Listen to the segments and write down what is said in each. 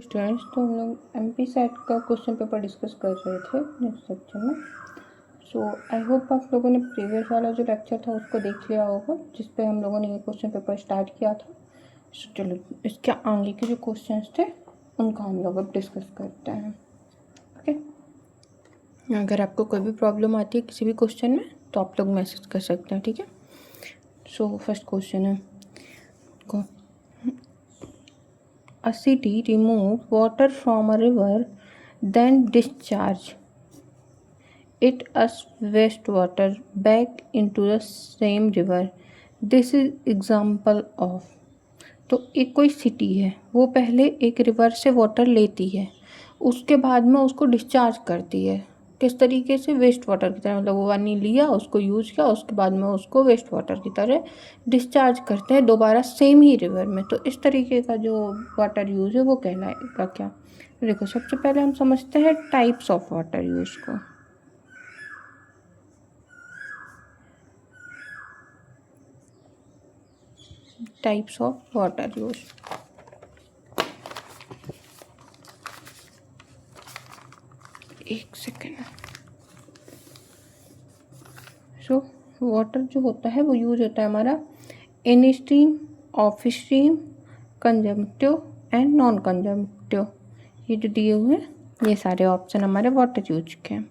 Students, तो हम लोग एमपी सेट का क्वेश्चन पेपर डिस्कस कर रहे थे नेक्स्ट लेक्चर में। सो आई होप आप लोगों ने प्रीवियस वाला जो लेक्चर था उसको देख लिया होगा, जिस पे हम लोगों ने ये क्वेश्चन पेपर स्टार्ट किया था। सो चलो इसके आगे के जो क्वेश्चंस थे उनका हम लोग अब डिस्कस करते हैं। ओके, अगर आपको कोई भी प्रॉब्लम आती है किसी भी क्वेश्चन में तो आप लोग मैसेज कर सकते हैं, ठीक है। सो फर्स्ट क्वेश्चन है, a city remove water from a river, then discharge it as wastewater back into the same river. This is example of। तो एक कोई सिटी है, वो पहले एक रिवर से वाटर लेती है, उसके बाद में उसको डिस्चार्ज करती है। किस तरीके से? वेस्ट वाटर की तरह, मतलब वो पानी लिया, उसको यूज किया, उसके बाद में उसको वेस्ट वाटर की तरह डिस्चार्ज करते हैं दोबारा सेम ही रिवर में। तो इस तरीके का जो वाटर यूज है वो कहलाएगा क्या? देखो, सबसे पहले हम समझते हैं टाइप्स ऑफ वाटर यूज को। टाइप्स ऑफ वाटर यूज, एक सेकेंड। सो वाटर जो होता है वो यूज होता है हमारा इन stream, of stream, consumptive and non consumptive. ये जो दिए हुए हैं ये सारे ऑप्शन हमारे वाटर यूज के हैं।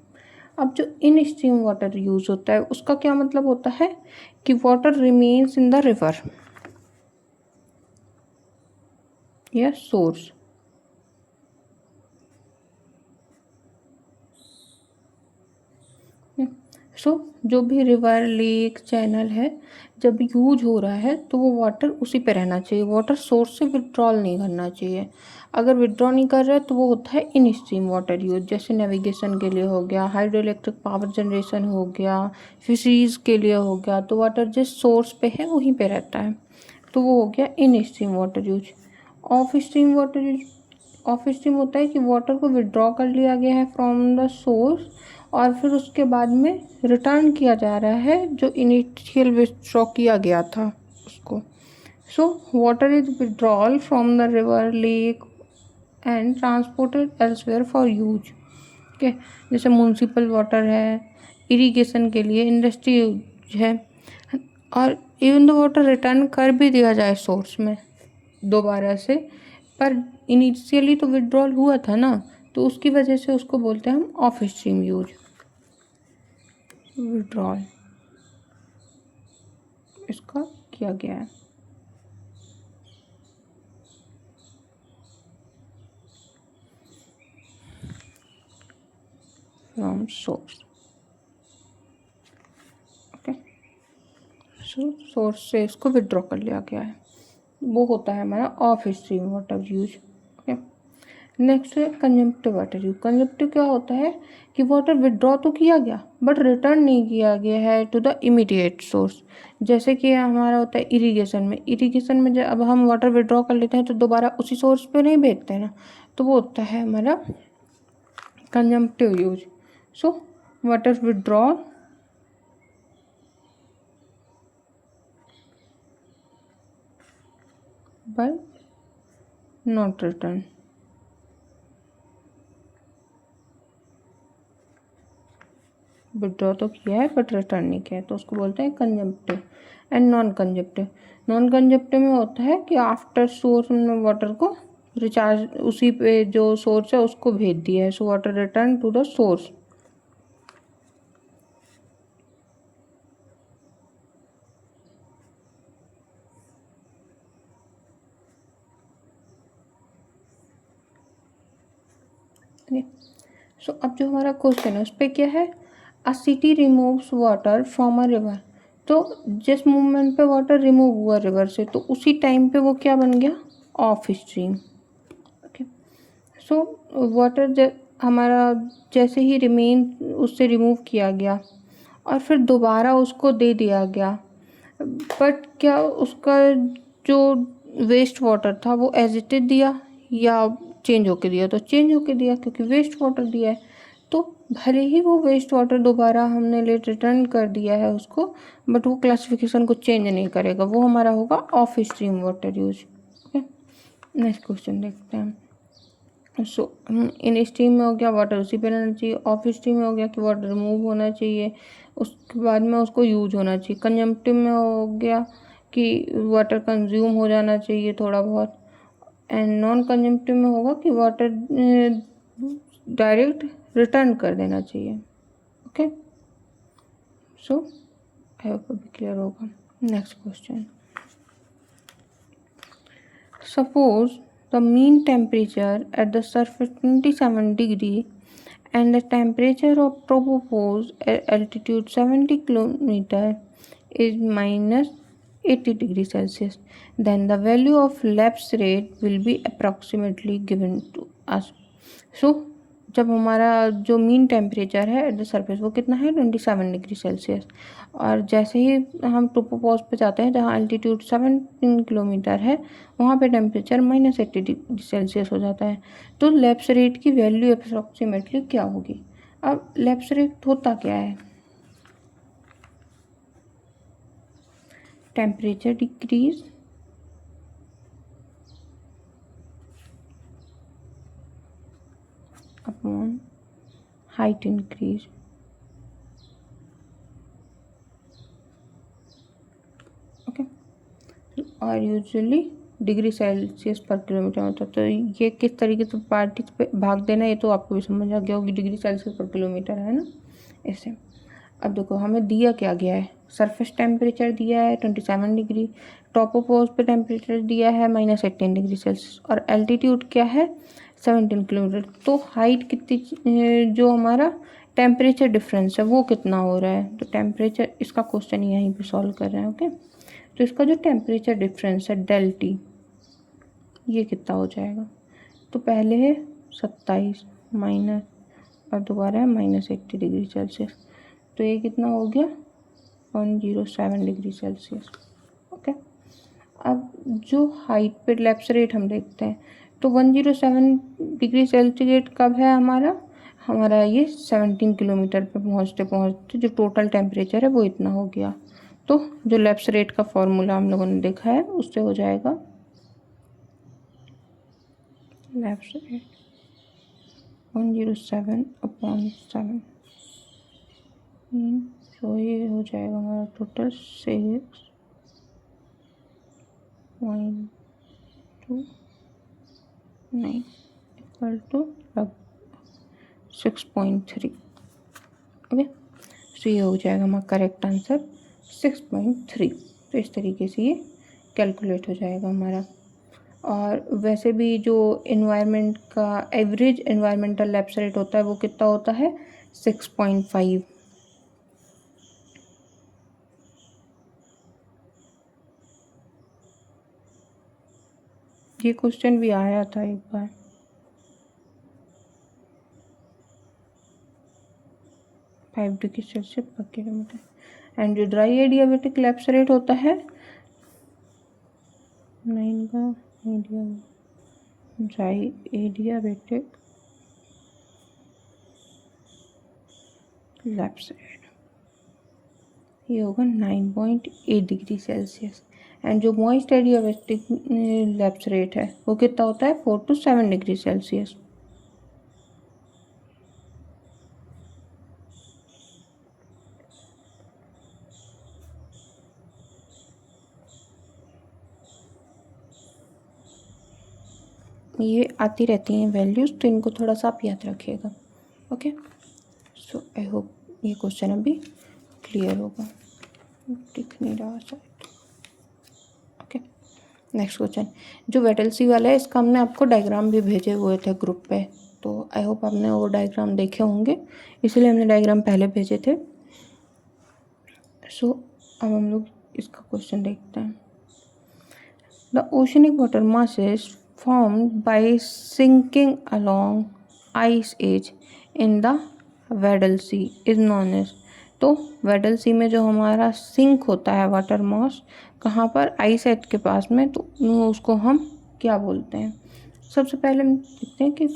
अब जो इन स्ट्रीम वाटर यूज होता है उसका क्या मतलब होता है कि water remains in the river या सोर्स। सो जो भी रिवर, लेक, चैनल है, जब यूज हो रहा है तो वो वाटर उसी पे रहना चाहिए। वाटर सोर्स से विड्रॉल नहीं करना चाहिए। अगर विड्रॉ नहीं कर रहा है तो वो होता है इन स्ट्रीम वाटर यूज। जैसे नेविगेशन के लिए हो गया, हाइड्रो इलेक्ट्रिक पावर जनरेशन हो गया, फिशरीज के लिए हो गया, तो वाटर जिस सोर्स पे है वहीं पे रहता है, तो वो हो गया इन stream water use. Of stream water use, of stream होता है कि वाटर को विड्रॉ कर लिया गया है फ्रॉम द सोर्स और फिर उसके बाद में रिटर्न किया जा रहा है जो इनिशियल विड्रॉ किया गया था उसको। So water is withdrawal from the river, lake and transported elsewhere for use. ठीक है, जैसे म्यूनसिपल वाटर है, इरिगेशन के लिए, इंडस्ट्री यूज है, और इवन द वाटर रिटर्न कर भी दिया जाए सोर्स में दोबारा से, पर इनिशियली तो विड्रॉल हुआ था ना, तो उसकी वजह से उसको बोलते हैं हम ऑफ स्ट्रीम यूज, विड्रॉल इसका किया गया है। From source, okay, so source से इसको विड्रॉ कर लिया गया है, वो होता है हमारा of stream water use. Okay, next है कंजम्पटिव वाटर यूज। कंजम्पटिव क्या होता है कि वाटर विड्रॉ तो किया गया बट रिटर्न नहीं किया गया है टू द इमीडिएट सोर्स। जैसे कि हमारा होता है इरिगेशन में, इरिगेशन में जब हम वाटर विड्रॉ कर लेते हैं तो दोबारा उसी सोर्स पे नहीं भेजते हैं ना, तो वो होता है हमारा consumptive use. So water withdraw by not return, withdraw तो किया है बट रिटर्न नहीं किया है, तो उसको बोलते हैं consumptive. And non consumptive, non consumptive में होता है कि आफ्टर सोर्स में वाटर को रिचार्ज उसी पे जो सोर्स है उसको भेज दिया है, so water return to the source. So अब जो हमारा क्वेश्चन है उस पर क्या है, a city removes water from a river. तो जिस मूवमेंट पे वाटर रिमूव हुआ रिवर से, तो उसी टाइम पे वो क्या बन गया, of stream. Okay, so water हमारा जैसे ही रिमेन उससे रिमूव किया गया और फिर दोबारा उसको दे दिया गया, बट क्या उसका जो वेस्ट वाटर था वो एज इट इज दिया या चेंज होके दिया? तो चेंज होके दिया, क्योंकि वेस्ट वाटर दिया है। तो भले ही वो वेस्ट वाटर दोबारा हमने लेट रिटर्न कर दिया है उसको, बट वो क्लासिफिकेशन को चेंज नहीं करेगा, वो हमारा होगा of stream water use. Okay, next question देखते हैं। सो इन स्ट्रीम में हो गया वाटर उसी पे रहना चाहिए, ऑफ स्ट्रीम में हो गया कि वाटर रिमूव होना चाहिए, उसके बाद में उसको यूज होना चाहिए। कंजम्पटिव में हो गया कि वाटर कंज्यूम हो जाना चाहिए थोड़ा बहुत, एंड नॉन कंजम्पटिव में होगा कि वाटर डायरेक्ट रिटर्न कर देना चाहिए। ओके, सो आई होप अभी क्लियर होगा। Next question, suppose the mean temperature at the surface 27 degree and the temperature of tropopause at altitude 70 kilometer is minus 80 degrees Celsius, then the value of lapse rate will be approximately given to us. So जब हमारा जो mean temperature है at the surface वो कितना है 27 degree Celsius, और जैसे ही हम ट्रोपोपॉज पे जाते हैं जहाँ अल्टीट्यूड 17 किलोमीटर है वहाँ पे टेम्परेचर -80 डिग्री सेल्सियस हो जाता है। तो लैप्स रेट की वैल्यू अप्रॉक्सीमेटली क्या होगी? अब लैप्स रेट होता क्या है? Temperature decrease upon height increase. Okay, और यूजुअली डिग्री सेल्सियस पर किलोमीटर होता है। तो ये किस तरीके से पार्टिसिपेट भाग देना ये तो आपको भी समझ आ गया होगी, डिग्री सेल्सियस पर किलोमीटर है ना ऐसे। अब देखो हमें दिया क्या गया है, सरफेस टेम्परेचर दिया है 27 डिग्री, टॉपोपोज पे टेम्परेचर दिया है -18 डिग्री सेल्सियस, और एल्टीट्यूड क्या है 17 किलोमीटर। तो हाइट कितनी, जो हमारा टेम्परेचर डिफरेंस है वो कितना हो रहा है, तो टेम्परेचर इसका क्वेश्चन यहीं पे सॉल्व कर रहे हैं। ओके, तो इसका जो टेम्परेचर डिफरेंस है डेल टी ये कितना हो जाएगा, तो पहले है 27 माइनस और दोबारा है -80 डिग्री सेल्सियस, तो ये कितना हो गया 107 डिग्री सेल्सियस। ओके, अब जो हाइट पे लैप्स रेट हम देखते हैं तो 107 डिग्री सेल्सियस कब है हमारा ये 17 किलोमीटर पे पहुँचते पहुँचते जो टोटल टेम्परेचर है वो इतना हो गया। तो जो लैप्स रेट का फॉर्मूला हम लोगों ने देखा है उससे हो जाएगा लैप्स रेट 107/7, तो ये हो जाएगा हमारा टोटल 6.29 इक्वल टू 6.3। ओके, तो ये हो जाएगा हमारा करेक्ट आंसर 6.3। तो इस तरीके से ये कैलकुलेट हो जाएगा हमारा। और वैसे भी जो इन्वायरमेंट का एवरेज इन्वायरमेंटल लैप्स रेट होता है वो कितना होता है 6.5। ये क्वेश्चन भी आया था एक बार। फाइव डिग्री सेल्सियस पर किलोमीटर। एंड जो ड्राई एडियाबेटिक लैप्स रेट होता है 9 का ड्राई एडियाबेटिक लैप्स रेट ये होगा 9.8 डिग्री सेल्सियस। एंड जो मॉइस्ट एडियाबेटिक लैप्स रेट है वो कितना होता है 4 to 7 डिग्री सेल्सियस। ये आती रहती हैं वैल्यूज़, तो इनको थोड़ा सा आप याद रखिएगा। ओके, सो आई होप ये क्वेश्चन अभी क्लियर होगा। दिख नहीं रहा शायद। ओके, नेक्स्ट क्वेश्चन जो वेटल सी वाला है इसका हमने आपको डायग्राम भी भेजे हुए थे ग्रुप पे, तो आई होप आपने वो डायग्राम देखे होंगे, इसलिए हमने डायग्राम पहले भेजे थे। सो अब हम लोग इसका क्वेश्चन देखते हैं। The oceanic water masses formed by sinking along ice age in the Weddell sea is known as. तो वेडल सी में जो हमारा सिंक होता है वाटर मास कहाँ पर, आइस एज के पास में, तो उसको हम क्या बोलते हैं। सबसे पहले हम देखते हैं कि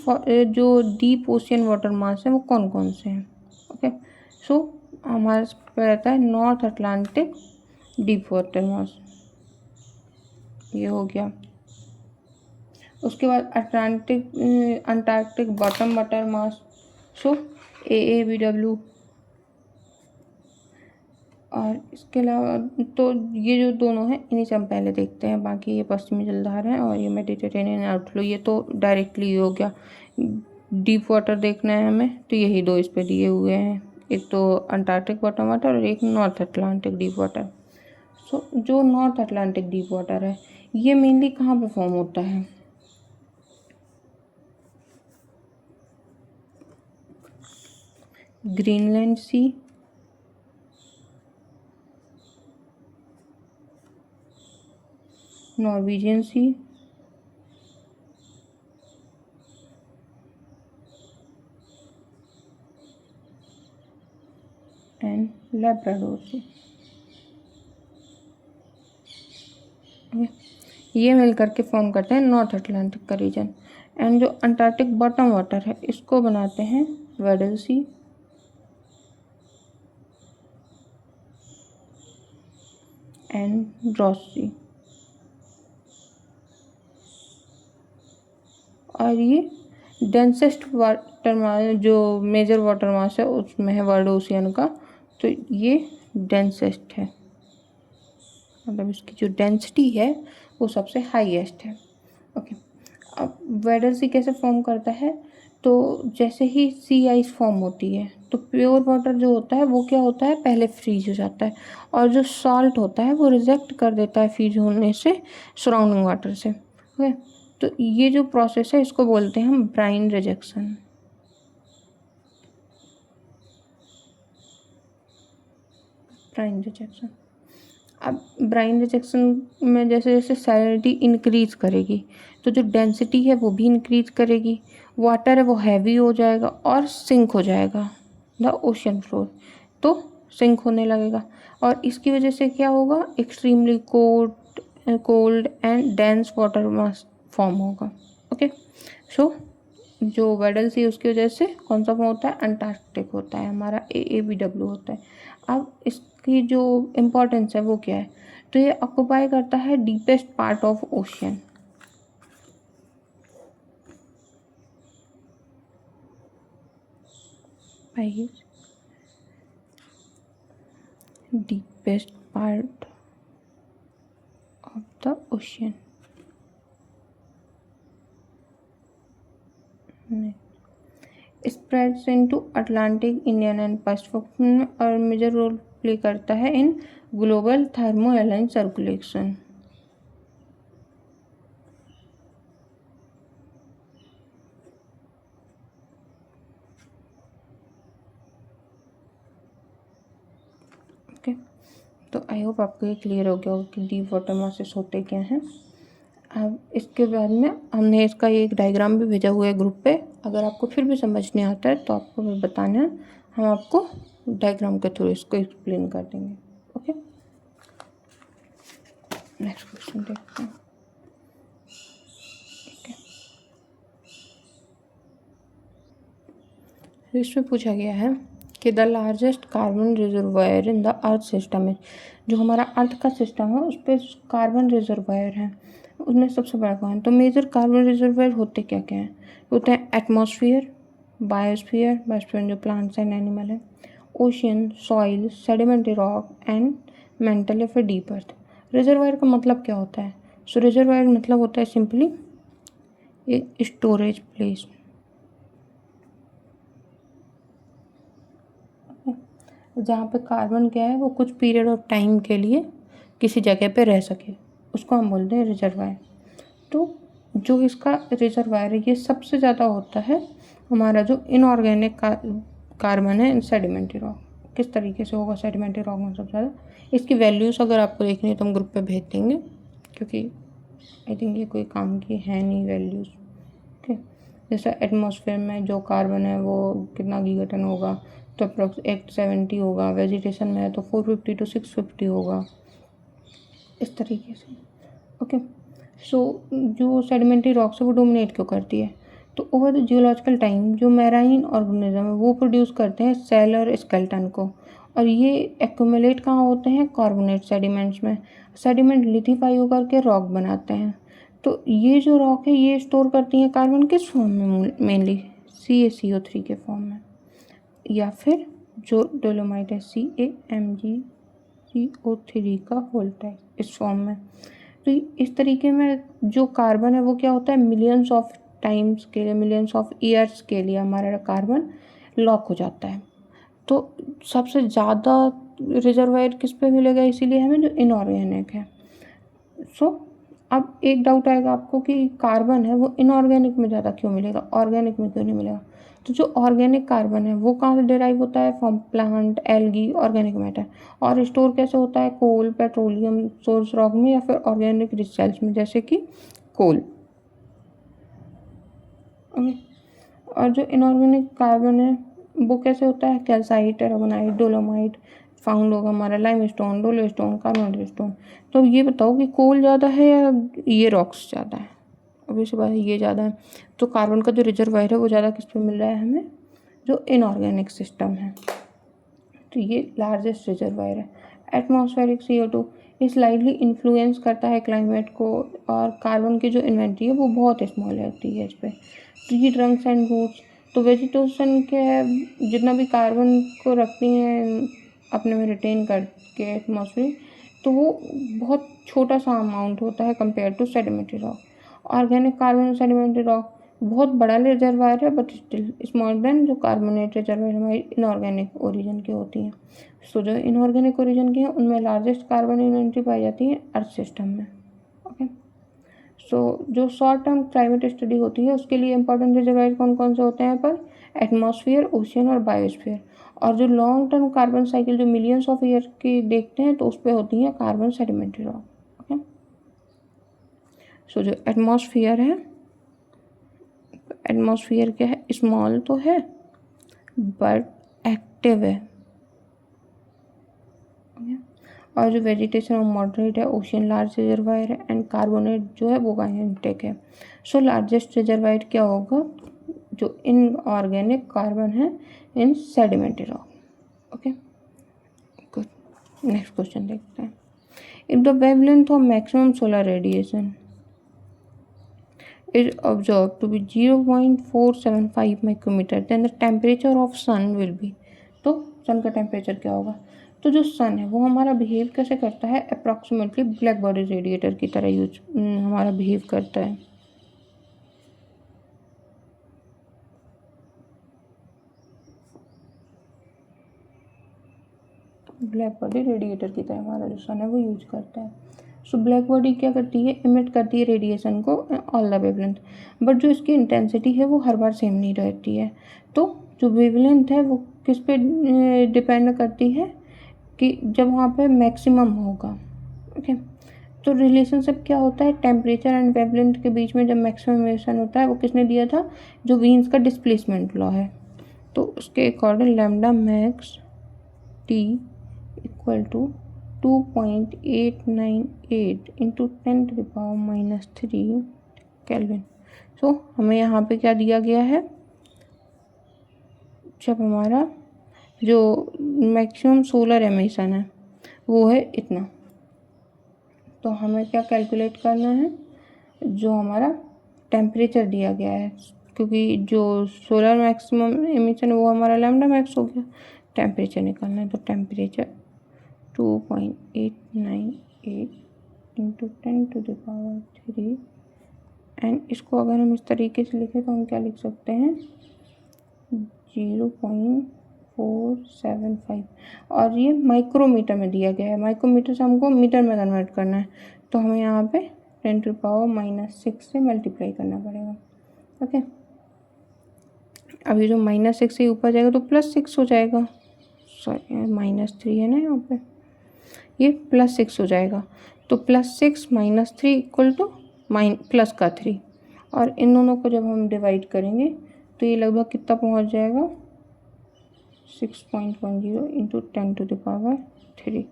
जो डीप ओशियन वाटर मास है वो कौन कौन से हैं। ओके, सो हमारे पे रहता है north Atlantic deep water mass, ये हो गया। उसके बाद अंटार्कटिक बॉटम वाटर मास, सो AABW। और इसके अलावा तो ये जो दोनों हैं इन्हीं से हम पहले देखते हैं, बाकी ये पश्चिमी जलधारा है और ये मेडिटेरेनियन आउटफ्लो, ये तो डायरेक्टली हो गया। डीप वाटर देखना है हमें तो यही दो इस पे दिए हुए हैं, एक तो अंटार्कटिक बॉटम वाटर और एक नॉर्थ अटलांटिक डीप वाटर। सो जो नॉर्थ अटलांटिक डीप वाटर है ये मेनली कहाँ पे फॉर्म होता है? Greenland sea, Norwegian sea and Labrador sea. ये मिल करके फॉर्म करते हैं नॉर्थ अटलांटिक का रीजन। एंड जो अंटार्कटिक बॉटम वाटर है इसको बनाते हैं वेडल सी एंड रॉस सी। और ये डेंसेस्ट वाटर मास, जो मेजर वाटर मास है उसमें है वर्ल्ड ओशियन का, तो ये डेंसेस्ट है, मतलब इसकी जो डेंसिटी है वो सबसे हाईएस्ट है। ओके, अब वेडल सी कैसे फॉर्म करता है? तो जैसे ही सी आइस फॉर्म होती है तो प्योर वाटर जो होता है वो क्या होता है, पहले फ्रीज हो जाता है, और जो सॉल्ट होता है वो रिजेक्ट कर देता है फ्रीज होने से सराउंडिंग वाटर से। ओके, तो ये जो प्रोसेस है इसको बोलते हैं हम ब्राइन रिजेक्शन। Brine rejection. अब ब्राइन रिजेक्शन में जैसे जैसे सैलिनिटी इंक्रीज करेगी तो जो डेंसिटी है वो भी इंक्रीज करेगी, वाटर है वो हैवी हो जाएगा और सिंक हो जाएगा द ओशन फ्लोर, तो सिंक होने लगेगा। और इसकी वजह से क्या होगा, extremely cold and dense water mass form होगा। ओके, सो जो वेडल सी उसकी वजह से कौन सा फॉर्म होता है, अंटार्कटिक होता है हमारा, AABW होता है। अब इसकी जो इम्पोर्टेंस है वो क्या है, तो ये ऑक्यूपाई करता है deepest part of ocean. Deepest part of the ocean. Spreads into Atlantic, Indian and Pacific और मेजर रोल प्ले करता है in global thermo align circulation. Okay, तो आई होप आपको ये क्लियर हो गया होगा कि डीप वाटर मासेस होते क्या हैं। अब इसके बाद में हमने इसका एक डायग्राम भी भेजा हुआ है ग्रुप पे, अगर आपको फिर भी समझ नहीं आता है तो आपको भी बताना है, हम आपको डायग्राम के थ्रू इसको एक्सप्लेन कर देंगे। ओके, नेक्स्ट क्वेश्चन देखते हैं। इसमें पूछा गया है कि the largest carbon reservoir in the earth system है, जो हमारा अर्थ का सिस्टम है उस पर कार्बन रिजर्वायर है उसमें सबसे बड़ा कौन है? तो मेजर कार्बन रिजर्वायर होते क्या क्या हैं, होते हैं एटमॉस्फेयर, बायोस्फीयर, बायोस्फीयर जो प्लांट्स एंड एनिमल है, ocean, soil, sedimentary rock and mental या फिर डीप अर्थ। रिजर्वायर का मतलब क्या होता है? सो रिजर्वायर मतलब होता है सिंपली एक स्टोरेज प्लेस, जहाँ पे कार्बन क्या है वो कुछ पीरियड ऑफ टाइम के लिए किसी जगह पे रह सके, उसको हम बोलते हैं रिजर्वायर। तो जो इसका रिजर्वायर है ये सबसे ज़्यादा होता है हमारा जो इनऑर्गेनिक कार्बन है, सेडिमेंट्री रॉक। किस तरीके से होगा सेडिमेंट्री रॉक में सबसे ज़्यादा? इसकी वैल्यूज़ अगर आपको देखनी है तो हम ग्रुप पे भेज देंगे, क्योंकि आई थिंक ये कोई काम की है नहीं वैल्यूज़। ओके, जैसे एटमॉस्फेयर में जो कार्बन है वो कितना गीगाटन होगा, तो अप्रोक्स 870 होगा, वेजिटेशन में है तो 450 to 650 होगा, इस तरीके से। ओके, सो जो सेडिमेंट्री रॉक्स है वो डोमिनेट क्यों करती है? तो ओवर द जियोलॉजिकल टाइम जो मैराइन ऑर्गेनिज्म है वो प्रोड्यूस करते हैं सेल और स्केलेटन को, और ये एक्यूमुलेट कहाँ होते हैं? कार्बोनेट सेडिमेंट्स में। सेडिमेंट लिथिफाई होकर के रॉक बनाते हैं, तो ये जो रॉक है ये स्टोर करती हैं कार्बन किस फॉर्म में, मेनली CaCO3 के फॉर्म में, या फिर जो डोलोमाइट है CaMgCO3 का होल टाइप इस फॉर्म में। तो इस तरीके में जो कार्बन है वो क्या होता है, मिलियंस ऑफ टाइम्स के लिए, मिलियंस ऑफ ईयर्स के लिए हमारा कार्बन लॉक हो जाता है। तो सबसे ज़्यादा रिजर्वायर किस पे मिलेगा, इसीलिए हमें जो इनऑर्गेनिक है। अब एक डाउट आएगा आपको कि कार्बन है वो इनऑर्गेनिक में ज़्यादा क्यों मिलेगा, ऑर्गेनिक में क्यों नहीं मिलेगा। तो जो ऑर्गेनिक कार्बन है वो कहाँ से डिराइव होता है, from plant, algae, organic matter. और स्टोर कैसे होता है, कोल, पेट्रोलियम सोर्स रॉक में, या फिर ऑर्गेनिक रिच सेल्स में जैसे कि कोल। ओके। और जो इनऑर्गेनिक कार्बन है वो कैसे होता है, कैल्साइट, एरागोनाइट, डोलोमाइट फाउंड होगा हमारा, लाइमस्टोन, डोलोस्टोन, कार्बोनेट स्टोन। तो अब ये बताओ कि कोल ज़्यादा है या ये रॉक्स ज़्यादा है। अभी से बात है ये ज़्यादा है। तो कार्बन का जो रिजर्वायर है वो ज़्यादा किस पे मिल रहा है हमें, जो इनऑर्गेनिक सिस्टम है। तो ये लार्जेस्ट रिजर्वायर है। एटमॉस्फेरिक CO2 ये स्लाइडली इन्फ्लुएंस करता है क्लाइमेट को, और कार्बन की जो इन्वेंट्री है वो बहुत स्मॉल रहती है इस पर। ट्री ट्रंक्स एंड रूट्स, तो वेजिटेशन के है जितना भी कार्बन को रखती हैं अपने में रिटेन करके एटमॉस्फेयर, तो वो बहुत छोटा सा अमाउंट होता है compare to sedimentary rock. Organic carbon sedimentary rock बहुत बड़ा रिजर्वायर है, बट स्टिल स्मॉल देन जो कार्बोनेट रिजर्वायर हमारी इनऑर्गेनिक ओरिजिन की होती हैं। सो जो इनऑर्गेनिक ओरिजिन की हैं उनमें लार्जेस्ट कार्बन इन्वेंट्री पाई जाती है अर्थ सिस्टम में। ओके। सो जो शॉर्ट टर्म क्लाइमेट स्टडी होती है उसके लिए इंपॉर्टेंट रिजर्वायर कौन कौन से होते हैं पर, एटमॉस्फेयर, ओशियन और बायोस्फीयर। और जो लॉन्ग टर्म कार्बन साइकिल जो मिलियंस ऑफ ईयर की देखते हैं तो उस पर होती हैं कार्बन सेडिमेंट्री रॉक। ओके। सो जो एटमॉस्फेयर है, एटमॉस्फेयर क्या है, स्मॉल तो है बट एक्टिव है। और जो वेजिटेशन और मॉडरेट है, ओशियन लार्ज रिजर्वायर है, एंड कार्बोनेट जो है वो काइनेटिक है। सो लार्जेस्ट रिजर्वायर क्या होगा, जो इनऑर्गेनिक कार्बन है in sedimentary rock. Okay, good. Next question देखते हैं। If the wavelength of maximum solar radiation is observed to be 0.475 micrometre, then the temperature of sun will be। तो सन का temperature क्या होगा। तो जो सन है वो हमारा बिहेव कैसे करता है, अप्रॉक्सीमेटली ब्लैक बॉडी रेडिएटर की तरह हमारा बिहेव करता है। ब्लैक बॉडी रेडिएटर की तरह हमारा जो सन है वो यूज करता है। सो ब्लैक बॉडी क्या करती है, इमिट करती है रेडिएशन को ऑल द वेवलेंथ, बट जो इसकी इंटेंसिटी है वो हर बार सेम नहीं रहती है। तो जो वेवलेंथ है वो किस पे डिपेंड करती है कि जब वहाँ पे मैक्सिमम होगा। ओके। तो रिलेशनशिप क्या होता है, टेम्परेचर एंड वेवलेंथ के बीच में जब मैक्सिममेशन होता है वो किसने दिया था, जो वीन्स का डिस्प्लेसमेंट लॉ है। तो उसके according lambda max T equal to 2.898 into 10⁻³ kelvin. So हमें यहाँ पे क्या दिया गया है, जब हमारा जो मैक्सिमम सोलर एमिशन है वो है इतना, तो हमें क्या कैलकुलेट करना है, जो हमारा टेम्परेचर दिया गया है, क्योंकि जो सोलर मैक्सिमम एमिशन है वो हमारा लैम्डा मैक्स हो गया, टेम्परेचर निकालना है। तो टेम्परेचर 2.898 इंटू 10⁻³ एंड इसको अगर हम इस तरीके से लिखें तो हम क्या लिख सकते हैं, 0.475। और ये माइक्रोमीटर में दिया गया है, माइक्रोमीटर से हमको मीटर में कन्वर्ट करना है, तो हमें यहाँ पे 10⁻⁻6 से मल्टीप्लाई करना पड़ेगा। ओके। अभी जो -6 से ऊपर जाएगा तो +6 हो जाएगा, सॉरी -3 है ना यहाँ पे, ये +6 हो जाएगा। तो +6 -3 इक्वल टू प्लस का 3, और इन दोनों को जब हम डिवाइड करेंगे तो ये लगभग कितना पहुँच जाएगा, 6.10 इंटू 10⁻³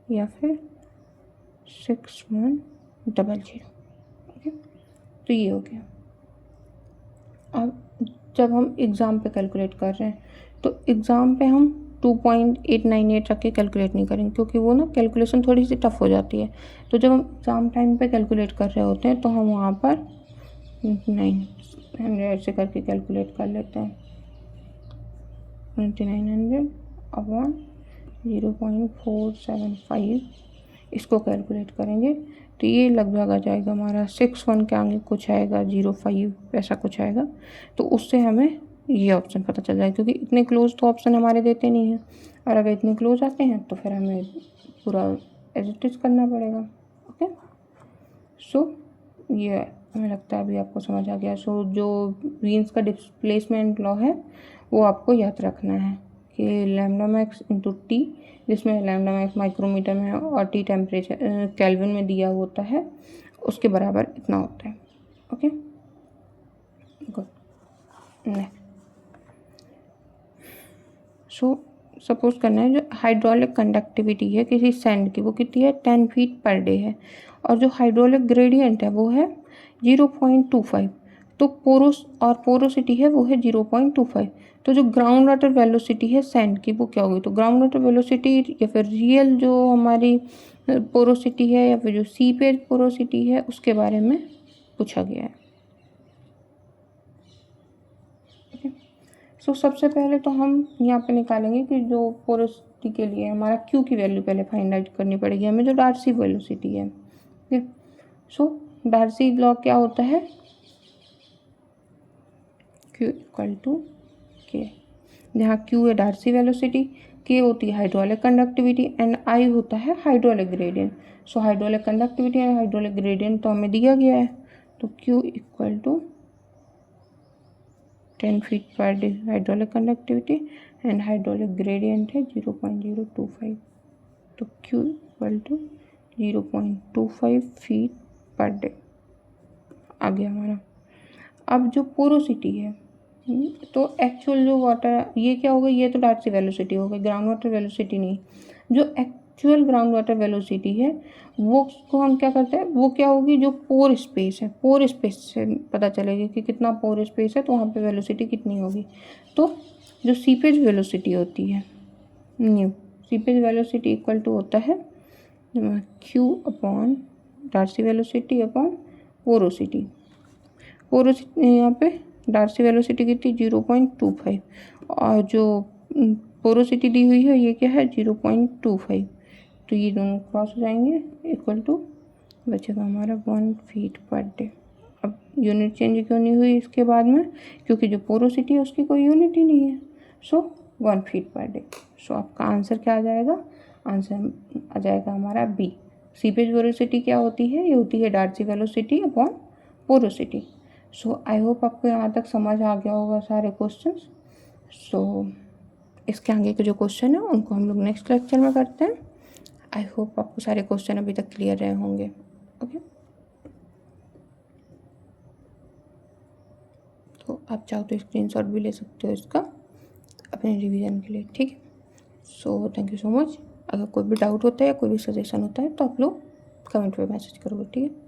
या फिर 6100। ओके। तो ये हो गया। अब जब हम एग्ज़ाम पे कैलकुलेट कर रहे हैं तो एग्ज़ाम पे हम 2.898 रख के कैलकुलेट नहीं करेंगे, क्योंकि वो ना कैलकुलेशन थोड़ी सी टफ हो जाती है। तो जब हम एग्ज़ाम टाइम पे कैलकुलेट कर रहे होते हैं तो हम वहाँ पर 900 से करके कैलकुलेट कर लेते हैं। 2900 अपॉन 0.475 इसको कैलकुलेट करेंगे तो ये लगभग आ जाएगा हमारा 61 के आगे कुछ आएगा 05 ऐसा कुछ आएगा। तो उससे हमें ये ऑप्शन पता चल जाएगा, क्योंकि इतने क्लोज तो ऑप्शन हमारे देते नहीं हैं, और अगर इतने क्लोज आते हैं तो फिर हमें पूरा एज इट इज़ करना पड़ेगा। ओके, सो ये हमें लगता है अभी आपको समझ आ गया। सो जो वीन्स का डिस्प्लेसमेंट लॉ है वो आपको याद रखना है कि लैम्डा मैक्स इंटू टी, जिसमें लैम्डा मैक्स माइक्रोमीटर में है और टी टेम्परेचर केल्विन में दिया होता है, उसके बराबर इतना होता है। Okay, good. Next, so suppose करना है जो हाइड्रोलिक कंडक्टिविटी है किसी सैंड की वो कितनी है 10 फीट पर डे है, और जो हाइड्रोलिक ग्रेडियंट है वो है 0.25। तो पोरोसिटी है वो है 0.25। तो जो ग्राउंड वाटर वेलोसिटी है सैंड की वो क्या होगी, तो ग्राउंड वाटर वेलोसिटी या फिर रियल जो हमारी पोरोसिटी है या फिर जो सीपेज पोरोसिटी है उसके बारे में पूछा गया है। सो सबसे पहले तो हम यहाँ पे निकालेंगे कि जो पोरोसिटी के लिए हमारा क्यू की वैल्यू पहले फाइंड आउट करनी पड़ेगी हमें, जो डार्सी वेलोसिटी है। ठीक है, सो डार्सी लॉ क्या होता है, क्यू इक्वल टू के, जहाँ क्यू है डार्सी वेलोसिटी, के होती है हाइड्रोलिक कंडक्टिविटी एंड आई होता है hydraulic gradient. So hydraulic conductivity and hydraulic gradient तो हमें दिया गया है, तो Q equal to 10 feet per day hydraulic conductivity and hydraulic gradient है 0.025। तो Q equal to 0.25 feet per day आ गया हमारा। अब जो पोरोसिटी है तो एक्चुअल जो वाटर, ये क्या होगा, ये तो डार्सी वेलोसिटी हो गई, ग्राउंड वाटर वेलोसिटी नहीं। जो एक्चुअल ग्राउंड वाटर वेलोसिटी है वो को हम क्या करते हैं, वो क्या होगी, जो पोर स्पेस है, पोर स्पेस से पता चलेगी कि कितना पोर स्पेस है तो वहाँ पे वेलोसिटी कितनी होगी। तो जो सीपेज वेलोसिटी होती है न्यू, सीपेज वेलोसिटी इक्वल टू होता है Q upon Darcy velocity upon porosity. Porosity यहाँ पे डार्सी वेलोसिटी कितनी 0.25, और जो पोरोसिटी दी हुई है ये क्या है 0.25। तो ये दोनों क्रॉस हो जाएंगे, इक्वल टू बचेगा हमारा 1 फीट पर डे। अब यूनिट चेंज क्यों नहीं हुई इसके बाद में, क्योंकि जो पोरोसिटी है उसकी कोई यूनिट ही नहीं है। सो 1 फीट पर डे। सो आपका आंसर क्या आ जाएगा, आंसर आ जाएगा हमारा बी। सीपेज वेलोसिटी क्या होती है, ये होती है Darcy velocity upon porosity. So I hope आपको यहाँ तक समझ आ गया होगा सारे क्वेश्चंस। सो इसके आगे के जो क्वेश्चन है उनको हम लोग नेक्स्ट लेक्चर में करते हैं। आई होप आपको सारे क्वेश्चन अभी तक क्लियर रहे होंगे। ओके, तो आप चाहो तो स्क्रीनशॉट भी ले सकते हो इसका अपने रिवीजन के लिए। ठीक है, so thank you so much. अगर कोई भी डाउट होता है या कोई भी सजेशन होता है तो आप लोग कमेंट पे मैसेज करोगे। ठीक है।